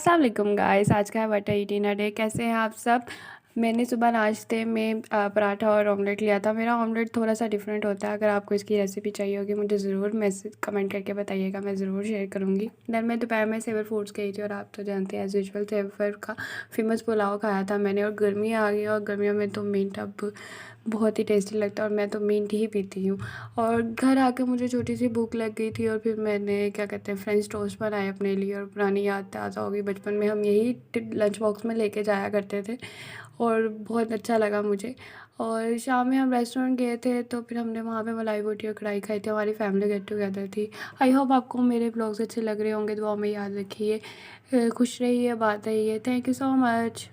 अस्सलाम वालेकुम गाइस। आज का है व्हाट आई डिनर डे। कैसे हैं आप सब। मैंने सुबह नाश्ते में पराठा और ऑमलेट लिया था। मेरा ऑमलेट थोड़ा सा डिफरेंट होता है। अगर आपको इसकी रेसिपी चाहिए होगी मुझे ज़रूर मैसेज कमेंट करके बताइएगा, मैं ज़रूर शेयर करूँगी। देन मैं दोपहर में सेवर फूड्स गई थी और आप तो जानते हैं एज़ यूजुअल सेवर का फेमस पुलाव खाया था मैंने। और गर्मी आ गई और गर्मियों में तो मीट अब बहुत ही टेस्टी लगता है और मैं तो मीट ही पीती हूँ। और घर आके मुझे छोटी सी भूख लग गई थी और फिर मैंने क्या कहते हैं फ्रेंच टोस्ट बनाए अपने लिए। और पुरानी याद ताज़ा हो गई, बचपन में हम यही लंच बॉक्स में लेके जाया करते थे और बहुत अच्छा लगा मुझे। और शाम में हम रेस्टोरेंट गए थे तो फिर हमने वहाँ पे मलाई बोटी और कढ़ाई खाई थी। हमारी फैमिली गेट टुगेदर थी। आई होप आपको मेरे ब्लॉग्स अच्छे लग रहे होंगे। दुआ में याद रखिए, खुश रहिए, बात रहिए। Thank you so much.